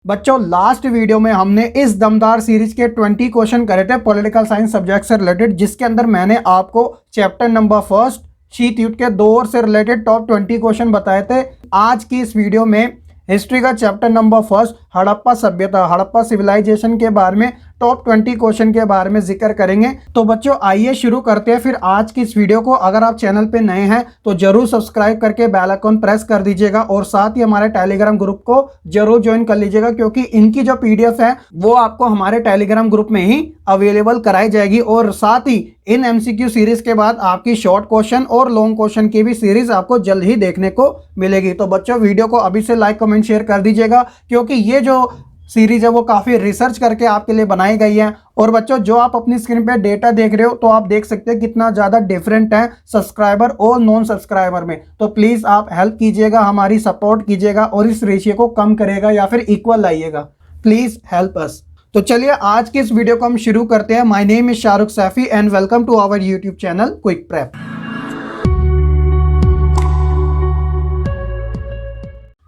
बच्चों last video में हमने इस दमदार सीरीज के 20 क्वेश्चन करे थे पॉलिटिकल साइंस सब्जेक्ट से रिलेटेड, जिसके अंदर मैंने आपको चैप्टर नंबर फर्स्ट शीत युद्ध के दौर से रिलेटेड टॉप 20 क्वेश्चन बताए थे। आज की इस वीडियो में हिस्ट्री का चैप्टर नंबर फर्स्ट हड़प्पा सभ्यता, हड़प्पा सिविलाइजेशन के बारे में टॉप 20 क्वेश्चन के बारे में जिक्र करेंगे। तो बच्चों आइए शुरू करते हैं फिर आज की इस वीडियो को। अगर आप चैनल पे नए हैं तो जरूर सब्सक्राइब करके बेल आइकन प्रेस कर दीजिएगा और साथ ही हमारे टेलीग्राम ग्रुप को जरूर ज्वाइन कर लीजिएगा, क्योंकि इनकी जो पीडीएफ है वो आपको हमारे टेलीग्राम ग्रुप में ही अवेलेबल कराई जाएगी। और साथ ही इन एमसीक्यू सीरीज के बाद आपकी शॉर्ट क्वेश्चन और लॉन्ग क्वेश्चन की भी सीरीज आपको जल्द ही देखने को मिलेगी। तो बच्चों वीडियो को अभी से लाइक कमेंट शेयर कर दीजिएगा, क्योंकि ये जो सीरीज है वो काफी रिसर्च करके आपके लिए बनाई गई है। और बच्चों जो आप अपनी स्क्रीन पे डेटा देख रहे हो तो आप देख सकते हैं कितना ज्यादा डिफरेंट है सब्सक्राइबर और नॉन सब्सक्राइबर में। तो प्लीज आप हेल्प कीजिएगा, हमारी सपोर्ट कीजिएगा और इस रेशियो को कम करेगा या फिर इक्वल लाइएगा। Please help us. तो चलिए आज की इस वीडियो को हम शुरू करते हैं। My name is Shahrukh Saifi and welcome to our YouTube channel quick prep.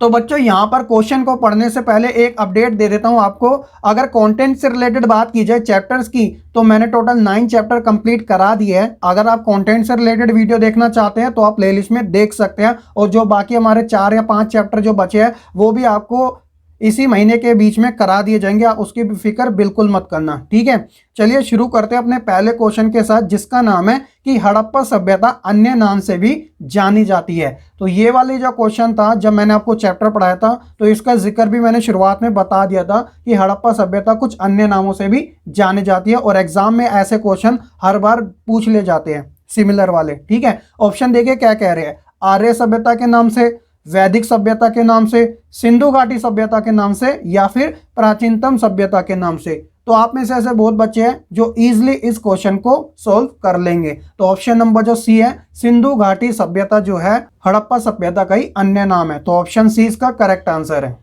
तो बच्चों यहाँ पर क्वेश्चन को पढ़ने से पहले एक अपडेट दे देता हूँ आपको। अगर कंटेंट से रिलेटेड बात की जाए चैप्टर्स की, तो मैंने टोटल 9 चैप्टर कंप्लीट करा दिए हैं। अगर आप कंटेंट से रिलेटेड वीडियो देखना चाहते हैं तो आप प्लेलिस्ट में देख सकते हैं। और जो बाकी हमारे 4 या 5 चैप्टर जो बचे हैं वो भी आपको इसी महीने के बीच में करा दिए जाएंगे। आप उसकी फिक्र बिल्कुल मत करना, ठीक है। चलिए शुरू करते हैं अपने पहले क्वेश्चन के साथ, जिसका नाम है कि हड़प्पा सभ्यता अन्य नाम से भी जानी जाती है। तो ये वाली जो क्वेश्चन था, जब मैंने आपको चैप्टर पढ़ाया था तो इसका जिक्र भी मैंने शुरुआत में बता दिया था कि हड़प्पा सभ्यता कुछ अन्य नामों से भी जानी जाती है। और एग्जाम में ऐसे क्वेश्चन हर बार पूछ ले जाते हैं सिमिलर वाले, ठीक है। ऑप्शन देखिए क्या कह रहे हैं। आर्य सभ्यता के नाम से, वैदिक सभ्यता के नाम से, सिंधु घाटी सभ्यता के नाम से, या फिर प्राचीनतम सभ्यता के नाम से। तो आप में से ऐसे बहुत बच्चे हैं जो इजीली इस क्वेश्चन को सॉल्व कर लेंगे। तो ऑप्शन नंबर जो सी है, सिंधु घाटी सभ्यता जो है हड़प्पा सभ्यता का ही अन्य नाम है। तो ऑप्शन सी इसका करेक्ट आंसर है।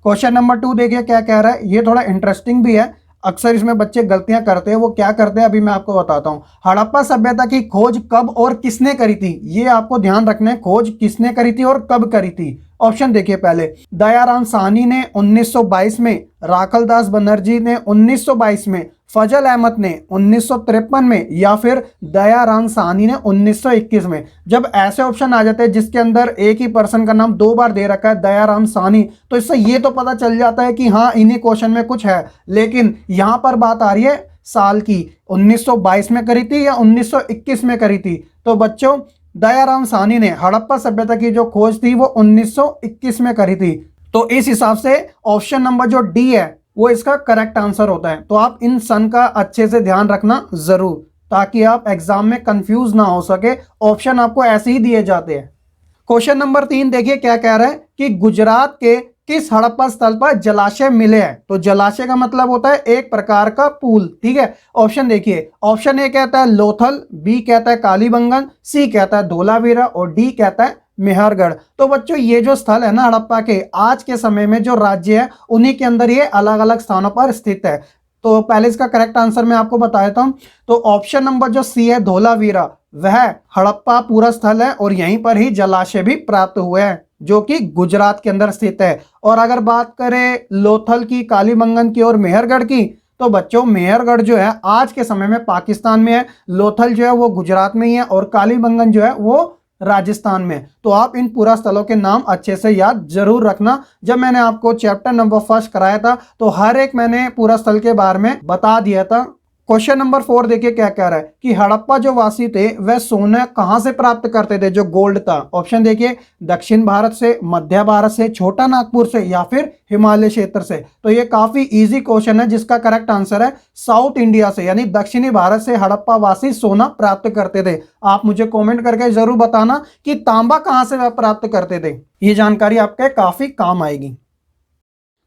क्वेश्चन नंबर 2 देखिए क्या कह रहा है। ये थोड़ा इंटरेस्टिंग भी है, अक्सर इसमें बच्चे गलतियां करते हैं। वो क्या करते हैं अभी मैं आपको बताता हूं। हड़प्पा सभ्यता की खोज कब और किसने करी थी, ये आपको ध्यान रखना है। खोज किसने करी थी और कब करी थी। ऑप्शन देखिए पहले, दयाराम साहनी ने 1922 में, राखलदास बनर्जी ने 1922 में, फजल अहमद ने 1953 में, या फिर दयाराम साहनी ने 1921 में। जब ऐसे ऑप्शन आ जाते हैं जिसके अंदर एक ही पर्सन का नाम 2 बार दे रखा है, दयाराम साहनी, तो इससे ये तो पता चल जाता है कि हाँ इन्हीं क्वेश्चन में कुछ है। लेकिन यहां पर बात आ रही है साल की, 1922 में करी थी या 1921 में करी थी। तो बच्चों दयाराम साहनी ने हड़प्पा सभ्यता की जो खोज थी वो 1921 में करी थी। तो इस हिसाब से ऑप्शन नंबर जो डी है वो इसका करेक्ट आंसर होता है। तो आप इन सन का अच्छे से ध्यान रखना जरूर, ताकि आप एग्जाम में कंफ्यूज ना हो सके। ऑप्शन आपको ऐसे ही दिए जाते हैं। क्वेश्चन नंबर 3 देखिए क्या कह रहा है कि गुजरात के किस हड़प्पा स्थल पर जलाशय मिले हैं। तो जलाशय का मतलब होता है एक प्रकार का पूल, ठीक है। ऑप्शन देखिए, ऑप्शन ए कहता है लोथल, बी कहता है कालीबंगन, सी कहता है धोलावीरा और डी कहता है मेहरगढ़। तो बच्चों ये जो स्थल है ना हड़प्पा के, आज के समय में जो राज्य है उन्हीं के अंदर ये अलग अलग स्थानों पर स्थित है। तो पहले इसका करेक्ट आंसर मैं आपको बताया था। तो ऑप्शन नंबर जो सी है धोलावीरा, वह हड़प्पा पूरा स्थल है और यहीं पर ही जलाशय भी प्राप्त हुए हैं, जो कि गुजरात के अंदर स्थित है। और अगर बात करें लोथल की, कालीबंगन की और मेहरगढ़ की, तो बच्चों मेहरगढ़ जो है आज के समय में पाकिस्तान में है, लोथल जो है वो गुजरात में ही है और कालीबंगन जो है वो राजस्थान में। तो आप इन पूरा स्थलों के नाम अच्छे से याद जरूर रखना। जब मैंने आपको चैप्टर नंबर फर्स्ट कराया था तो हर एक मैंने पूरा स्थल के बारे में बता दिया था। क्वेश्चन नंबर 4 देखिए क्या कह रहा है कि हड़प्पा जो वासी थे वह सोना कहां से प्राप्त करते थे, जो गोल्ड था। ऑप्शन देखिए, दक्षिण भारत से, मध्य भारत से, छोटा नागपुर से, या फिर हिमालय क्षेत्र से। तो ये काफी इजी क्वेश्चन है, जिसका करेक्ट आंसर है साउथ इंडिया से, यानी दक्षिणी भारत से हड़प्पा वासी सोना प्राप्त करते थे। आप मुझे कॉमेंट करके जरूर बताना कि तांबा कहां से वह प्राप्त करते थे। ये जानकारी आपके काफी काम आएगी।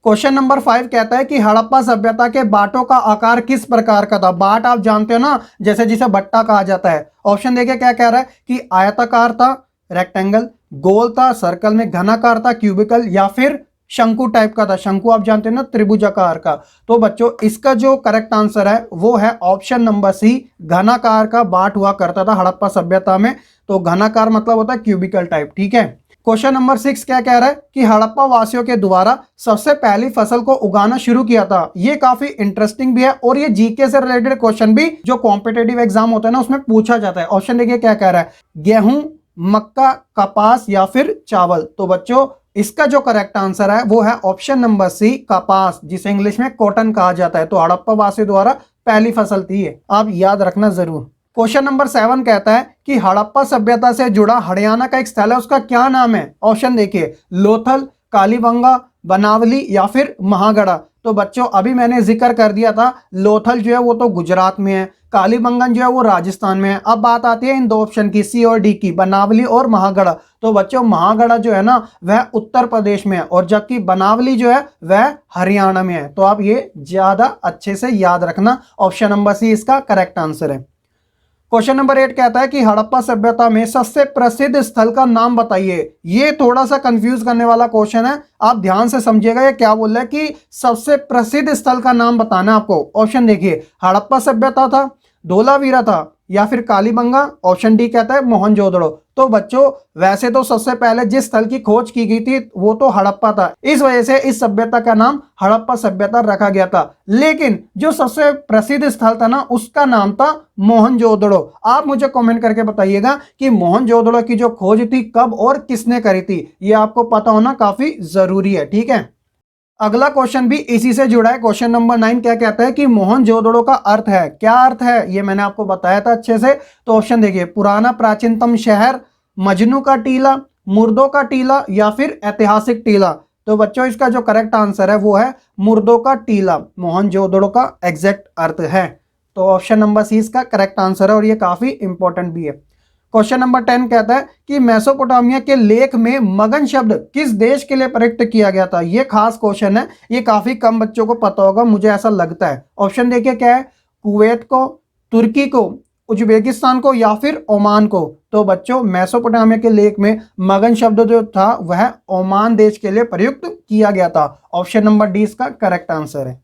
क्वेश्चन नंबर 5 कहता है कि हड़प्पा सभ्यता के बाटों का आकार किस प्रकार का था। बाट आप जानते हो ना, जैसे जिसे भट्टा कहा जाता है। ऑप्शन देखिए क्या कह रहा है कि आयताकार था, रेक्टेंगल, गोल था, सर्कल में, घनाकार था, क्यूबिकल, या फिर शंकु टाइप का था। शंकु आप जानते हैं ना, त्रिभुजाकार का। तो बच्चों इसका जो करेक्ट आंसर है वो है ऑप्शन नंबर सी, घनाकार का बाट हुआ करता था हड़प्पा सभ्यता में। तो घनाकार मतलब होता है क्यूबिकल टाइप, ठीक है। क्वेश्चन नंबर 6 क्या कह रहा है कि हड़प्पा वासियों के द्वारा सबसे पहली फसल को उगाना शुरू किया था। ये काफी इंटरेस्टिंग भी है और ये जीके से रिलेटेड क्वेश्चन भी जो कॉम्पिटेटिव एग्जाम होता है ना उसमें पूछा जाता है। ऑप्शन देखिए क्या कह रहा है, गेहूं, मक्का, कपास या फिर चावल। तो बच्चों इसका जो करेक्ट आंसर है वो है ऑप्शन नंबर सी, कपास, जिसे इंग्लिश में कॉटन कहा जाता है। तो हड़प्पा वासियों द्वारा पहली फसल थी ये, आप याद रखना जरूर। क्वेश्चन नंबर 7 कहता है कि हड़प्पा सभ्यता से जुड़ा हरियाणा का एक स्थल है, उसका क्या नाम है। ऑप्शन देखिए, लोथल, कालीबंगा, बनावली या फिर महागढ़ा। तो बच्चों अभी मैंने जिक्र कर दिया था, लोथल जो है वो तो गुजरात में है, कालीबंगन जो है वो राजस्थान में है। अब बात आती है इन दो ऑप्शन की, सी और डी की, बनावली और महागढ़ा। तो बच्चों महागढ़ा जो है ना वह उत्तर प्रदेश में है और जबकि बनावली जो है वह हरियाणा में है। तो आप ये ज्यादा अच्छे से याद रखना, ऑप्शन नंबर सी इसका करेक्ट आंसर है। क्वेश्चन नंबर 8 कहता है कि हड़प्पा सभ्यता में सबसे प्रसिद्ध स्थल का नाम बताइए। ये थोड़ा सा कंफ्यूज करने वाला क्वेश्चन है, आप ध्यान से समझिएगा ये क्या बोल रहा है कि सबसे प्रसिद्ध स्थल का नाम बताना है आपको। ऑप्शन देखिए, हड़प्पा सभ्यता था, धोलावीरा था या फिर कालीबंगा। ऑप्शन डी कहता है मोहनजोदड़ो। तो बच्चों वैसे तो सबसे पहले जिस स्थल की खोज की गई थी वो तो हड़प्पा था, इस वजह से इस सभ्यता का नाम हड़प्पा सभ्यता रखा गया था। लेकिन जो सबसे प्रसिद्ध स्थल था ना उसका नाम था मोहनजोदड़ो। आप मुझे कमेंट करके बताइएगा कि मोहनजोदड़ो की जो खोज थी कब और किसने करी थी, ये आपको पता होना काफी जरूरी है। ठीक है, अगला क्वेश्चन भी इसी से जुड़ा है। क्वेश्चन नंबर 9 क्या कहता है कि मोहनजोदड़ो का अर्थ है। क्या अर्थ है ये मैंने आपको बताया था अच्छे से। तो ऑप्शन देखिए, पुराना प्राचीनतम शहर, मजनू का टीला, मुर्दों का टीला या फिर ऐतिहासिक टीला। तो बच्चों इसका जो करेक्ट आंसर है वो है मुर्दों का टीला, मोहनजोदड़ो का एग्जैक्ट अर्थ है। तो ऑप्शन नंबर सी इसका करेक्ट आंसर है और ये काफी इंपॉर्टेंट भी है। क्वेश्चन नंबर 10 कहता है कि मेसोपोटामिया के लेख में मगन शब्द किस देश के लिए प्रयुक्त किया गया था। ये खास क्वेश्चन है, ये काफी कम बच्चों को पता होगा, मुझे ऐसा लगता है। ऑप्शन देखिए क्या है, कुवैत को, तुर्की को, उज्बेकिस्तान को या फिर ओमान को। तो बच्चों मेसोपोटामिया के लेख में मगन शब्द जो था वह ओमान देश के लिए प्रयुक्त किया गया था। ऑप्शन नंबर डी इसका करेक्ट आंसर है।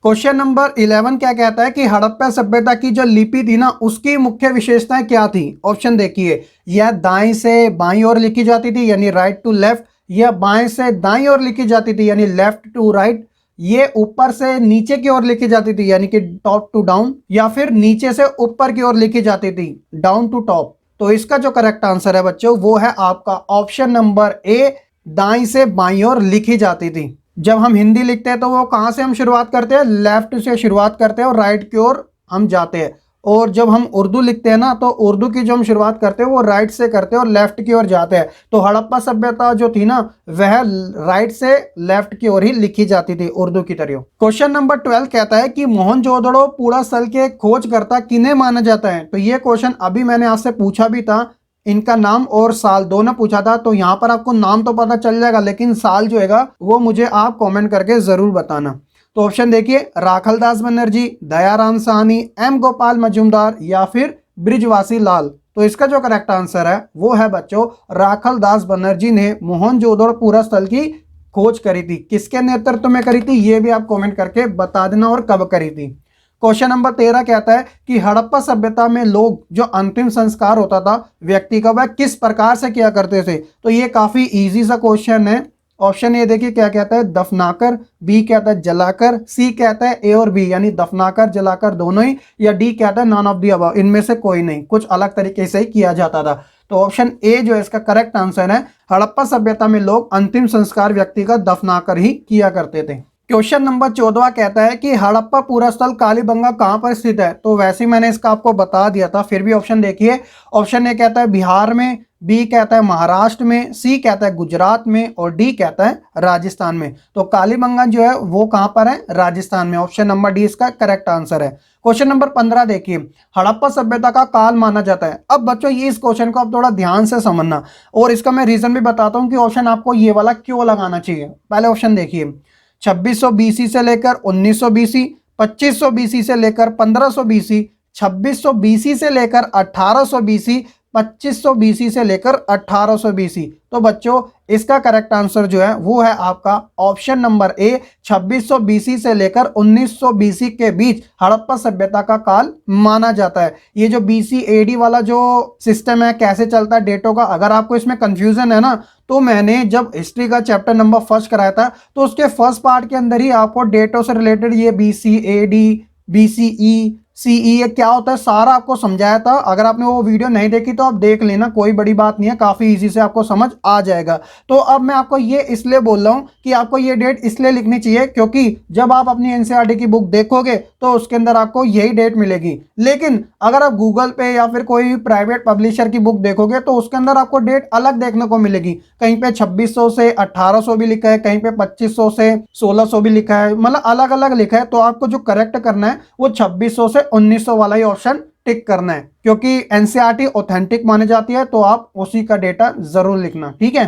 क्वेश्चन नंबर 11 क्या कहता है कि हड़प्पा सभ्यता की जो लिपि थी ना उसकी मुख्य विशेषताएं क्या थी। ऑप्शन देखिए, यह दाएं से बाईं ओर लिखी जाती थी यानी राइट टू लेफ्ट, यह बाएं से दाईं ओर लिखी जाती थी यानी लेफ्ट टू राइट, ये ऊपर से नीचे की ओर लिखी जाती थी यानी कि टॉप टू डाउन, या फिर नीचे से ऊपर की ओर लिखी जाती थी डाउन टू टॉप। तो इसका जो करेक्ट आंसर है बच्चों वो है आपका ऑप्शन नंबर ए, दाईं से बाईं ओर लिखी जाती थी। जब हम हिंदी लिखते हैं तो वो कहाँ से हम शुरुआत करते हैं, लेफ्ट से शुरुआत करते हैं और राइट की ओर हम जाते हैं। और जब हम उर्दू लिखते हैं ना तो उर्दू की जो हम शुरुआत करते हैं वो राइट से करते हैं और लेफ्ट की ओर जाते हैं। तो हड़प्पा सभ्यता जो थी ना वह राइट से लेफ्ट की ओर ही लिखी जाती थी उर्दू की तरह। क्वेश्चन नंबर 12 कहता है कि मोहनजोदड़ो पूरा स्थल के खोजकर्ता किन्हें माना जाता है। तो ये क्वेश्चन अभी मैंने आपसे पूछा भी था, इनका नाम और साल दोनों पूछा था। तो यहाँ पर आपको नाम तो पता चल जाएगा लेकिन साल जो है वो मुझे आप कमेंट करके जरूर बताना। तो ऑप्शन देखिए, राखलदास बनर्जी, दयाराम साहनी, एम गोपाल मजूमदार या फिर ब्रिजवासी लाल। तो इसका जो करेक्ट आंसर है वो है बच्चों राखलदास बनर्जी ने मोहनजोदड़ो पूरा स्थल की खोज करी थी। किसके नेतृत्व में करी थी ये भी आप कमेंट करके बता देना और कब करी थी। क्वेश्चन नंबर 13 कहता है कि हड़प्पा सभ्यता में लोग जो अंतिम संस्कार होता था व्यक्ति का वह किस प्रकार से किया करते थे। तो ये काफी इजी सा क्वेश्चन है। ऑप्शन ए देखिए क्या कहता है, दफनाकर, बी कहता है जलाकर, सी कहता है ए और बी यानी दफनाकर जलाकर दोनों ही, या डी कहता है नॉन ऑफ दी अबव, इनमें से कोई नहीं, कुछ अलग तरीके से ही किया जाता था। तो ऑप्शन ए जो है इसका करेक्ट आंसर है, हड़प्पा सभ्यता में लोग अंतिम संस्कार व्यक्ति का दफनाकर ही किया करते थे। क्वेश्चन नंबर 14 कहता है कि हड़प्पा पूरा स्थल कालीबंगा कहां पर स्थित है। तो वैसे ही मैंने इसका आपको बता दिया था, फिर भी ऑप्शन देखिए। ऑप्शन ए कहता है बिहार में, बी कहता है महाराष्ट्र में, सी कहता है गुजरात में और डी कहता है राजस्थान में। तो कालीबंगा जो है वो कहां पर है, राजस्थान में। ऑप्शन नंबर डी इसका करेक्ट आंसर है। क्वेश्चन नंबर 15 देखिए, हड़प्पा सभ्यता का काल माना जाता है। अब बच्चों ये इस क्वेश्चन को आप थोड़ा ध्यान से समझना और इसका मैं रीजन भी बताता हूं कि ऑप्शन आपको ये वाला क्यों लगाना चाहिए। पहले ऑप्शन देखिए, 2600 बीसी से लेकर 1900 बीसी, 2500 बीसी से लेकर 1500 बीसी, 2600 बीसी से लेकर 1800 बीसी, 2500 बीसी से लेकर 1800 बीसी। तो बच्चों इसका करेक्ट आंसर जो है वो है आपका ऑप्शन नंबर ए, 2600 बीसी से लेकर 1900 बीसी के बीच हड़प्पा सभ्यता का काल माना जाता है। ये जो बीसी एडी वाला जो सिस्टम है कैसे चलता है डेटों का, अगर आपको इसमें कंफ्यूजन है ना, तो मैंने जब हिस्ट्री का चैप्टर नंबर फर्स्ट कराया था तो उसके फर्स्ट पार्ट के अंदर ही आपको डेटों से रिलेटेड ये बीसी एडी बीसीई सीई ये क्या होता है सारा आपको समझाया था। अगर आपने वो वीडियो नहीं देखी तो आप देख लेना, कोई बड़ी बात नहीं है, काफ़ी इजी से आपको समझ आ जाएगा। तो अब मैं आपको ये इसलिए बोल रहा हूँ कि आपको ये डेट इसलिए लिखनी चाहिए क्योंकि जब आप अपनी एनसीईआरटी की बुक देखोगे तो उसके अंदर आपको यही डेट मिलेगी। लेकिन अगर आप गूगल पे या फिर कोई प्राइवेट पब्लिशर की बुक देखोगे तो उसके अंदर आपको डेट अलग देखने को मिलेगी। कहीं पे 2600 से 1800 भी लिखा है, कहीं पे 2500 से 1600 भी लिखा है, मतलब अलग अलग लिखा है। तो आपको जो करेक्ट करना है वो 2600 से 1900 वाला ही ऑप्शन टिक करना है, क्योंकि एनसीईआरटी ऑथेंटिक मानी जाती है तो आप उसी का डेटा जरूर लिखना, ठीक है।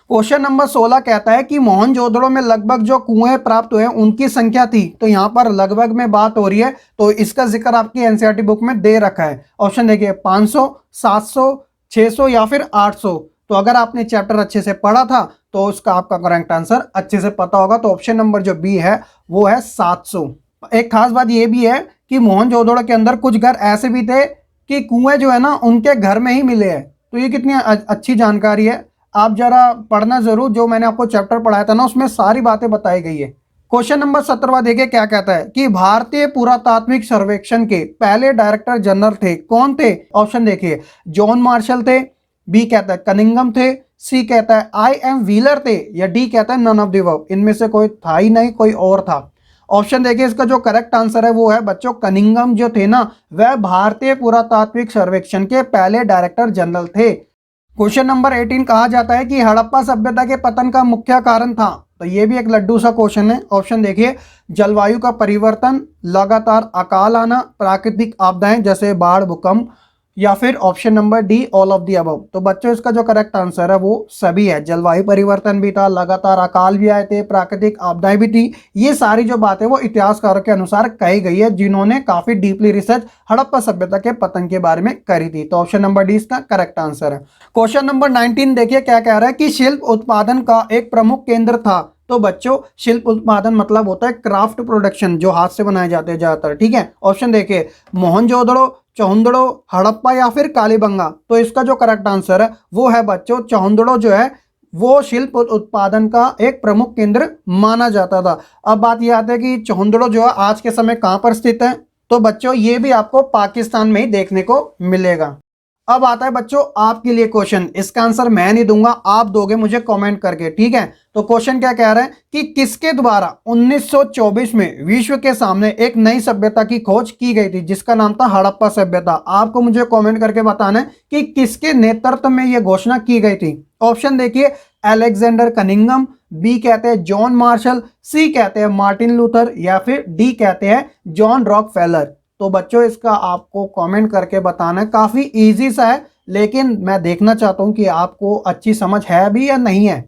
क्वेश्चन नंबर 16 कहता है कि मोहनजोदड़ो में लगभग जो कुएं प्राप्त हुए उनकी संख्या थी। तो यहाँ पर लगभग में बात हो रही है, तो इसका जिक्र आपकी एनसीईआरटी बुक में दे रखा है। ऑप्शन देखिए 500, 700, 600 या फिर 800। तो अगर आपने चैप्टर अच्छे से पढ़ा था तो उसका आपका करेक्ट आंसर अच्छे से पता होगा। तो ऑप्शन नंबर जो बी है वो है 700। एक खास बात ये भी है कि मोहनजोदड़ो के अंदर कुछ घर ऐसे भी थे कि कुएं जो है ना उनके घर में ही मिले हैं। तो ये कितनी अच्छी जानकारी है, आप जरा पढ़ना जरूर। जो मैंने आपको चैप्टर पढ़ाया था ना उसमें सारी बातें बताई गई है। क्वेश्चन नंबर 17 देखिए क्या कहता है कि भारतीय पुरातात्विक सर्वेक्षण के पहले डायरेक्टर जनरल थे, कौन थे? ऑप्शन देखिए जॉन मार्शल थे, बी कहता है कनिंगम थे, सी कहता है आई एम व्हीलर थे, या डी कहता है नन ऑफ द अबव। इनमें से कोई था ही नहीं, कोई और था। ऑप्शन देखिए इसका जो करेक्ट आंसर है वो है बच्चों कनिंगम जो थे ना वह भारतीय पुरातात्विक सर्वेक्षण के पहले डायरेक्टर जनरल थे। क्वेश्चन नंबर 18 कहा जाता है कि हड़प्पा सभ्यता के पतन का मुख्य कारण था। तो ये भी एक लड्डू सा क्वेश्चन है। ऑप्शन देखिए जलवायु का परिवर्तन, लगातार अकाल आना, प्राकृतिक आपदाएं जैसे बाढ़ भूकंप, या फिर option number D all of the above. तो बच्चों इसका जो करेक्ट आंसर है वो सभी है। जलवायु परिवर्तन भी था, लगातार अकाल भी आए थे, प्राकृतिक आपदाएं भी थी। ये सारी जो बातें वो इतिहासकारों के अनुसार कही गई है जिन्होंने काफी डीपली रिसर्च हड़प्पा सभ्यता के पतन के बारे में करी थी। तो ऑप्शन नंबर डी इसका करेक्ट आंसर है। क्वेश्चन नंबर 19 देखिए क्या कह रहा है कि शिल्प उत्पादन का एक प्रमुख केंद्र था। तो बच्चों शिल्प उत्पादन मतलब होता है क्राफ्ट प्रोडक्शन, जो हाथ से बनाए जाते हैं ज्यादातर, ठीक है। ऑप्शन देखिए मोहनजोदड़ो, चौहंदड़ो, हड़प्पा या फिर कालीबंगा। तो इसका जो करेक्ट आंसर है वो है बच्चों चौहंदड़ो जो है वो शिल्प उत्पादन का एक प्रमुख केंद्र माना जाता था। अब बात यह आती है कि चौहंदड़ो जो है आज के समय कहां पर स्थित है। तो बच्चों ये भी आपको पाकिस्तान में ही देखने को मिलेगा। अब आता है बच्चों आपके लिए क्वेश्चन, इसका आंसर मैं नहीं दूंगा, आप दोगे मुझे कमेंट करके, ठीक है। तो क्वेश्चन क्या कह रहा है कि किसके द्वारा 1924 में विश्व के सामने एक नई सभ्यता की खोज की गई थी जिसका नाम था हड़प्पा सभ्यता। आपको मुझे कमेंट करके बताना है कि किसके नेतृत्व में यह घोषणा की गई थी। ऑप्शन देखिए अलेक्जेंडर कनिंगम, बी कहते हैं जॉन मार्शल, सी कहते हैं मार्टिन लूथर, या फिर डी कहते हैं जॉन रॉकफेलर। तो बच्चों इसका आपको कमेंट करके बताना है, काफी इजी सा है लेकिन मैं देखना चाहता हूं कि आपको अच्छी समझ है भी या नहीं है।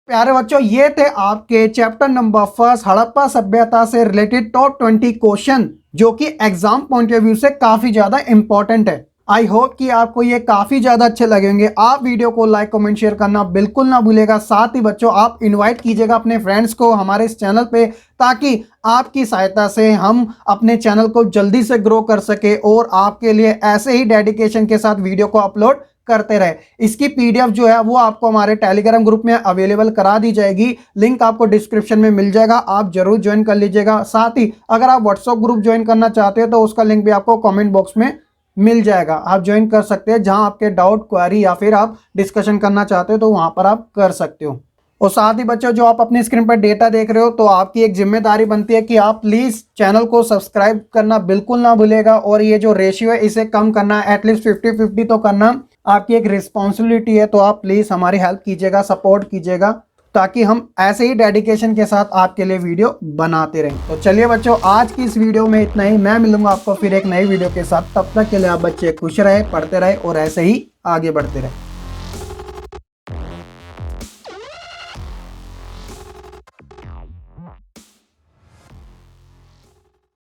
प्यारे बच्चों ये थे आपके चैप्टर नंबर 1 हड़प्पा सभ्यता से रिलेटेड टॉप 20 क्वेश्चन जो कि एग्जाम पॉइंट ऑफ व्यू से काफी ज्यादा इंपॉर्टेंट है। आई होप कि आपको ये काफी ज्यादा अच्छे लगेंगे। आप वीडियो को लाइक कमेंट शेयर करना बिल्कुल ना भूलेगा। साथ ही बच्चों आप इनवाइट कीजिएगा अपने फ्रेंड्स को हमारे इस चैनल पे, ताकि आपकी सहायता से हम अपने चैनल को जल्दी से ग्रो कर सके और आपके लिए ऐसे ही डेडिकेशन के साथ वीडियो को अपलोड करते रहे। इसकी पीडीएफ जो है वो आपको हमारे टेलीग्राम ग्रुप में अवेलेबल करा दी जाएगी, लिंक आपको डिस्क्रिप्शन में मिल जाएगा, आप जरूर ज्वाइन कर लीजिएगा। साथ ही अगर आप व्हाट्सएप ग्रुप ज्वाइन करना चाहते हो तो उसका लिंक भी आपको कमेंट बॉक्स में मिल जाएगा, आप ज्वाइन कर सकते हैं। जहां आपके डाउट क्वेरी या फिर आप डिस्कशन करना चाहते हो तो वहां पर आप कर सकते हो। और साथ ही बच्चों जो आप अपनी स्क्रीन पर डेटा देख रहे हो तो आपकी एक जिम्मेदारी बनती है कि आप प्लीज चैनल को सब्सक्राइब करना बिल्कुल ना भूलेगा, और ये जो रेशियो है इसे कम करना, एटलीस्ट 50-50 तो करना आपकी एक रिस्पॉन्सिबिलिटी है। तो आप प्लीज हमारी हेल्प कीजिएगा, सपोर्ट कीजिएगा, ताकि हम ऐसे ही डेडिकेशन के साथ आपके लिए वीडियो बनाते रहें। तो चलिए बच्चों आज की इस वीडियो में इतना ही। मैं मिलूंगा आपको फिर एक नई वीडियो के साथ। तब तक के लिए आप बच्चे खुश रहे, पढ़ते रहे और ऐसे ही आगे बढ़ते रहे।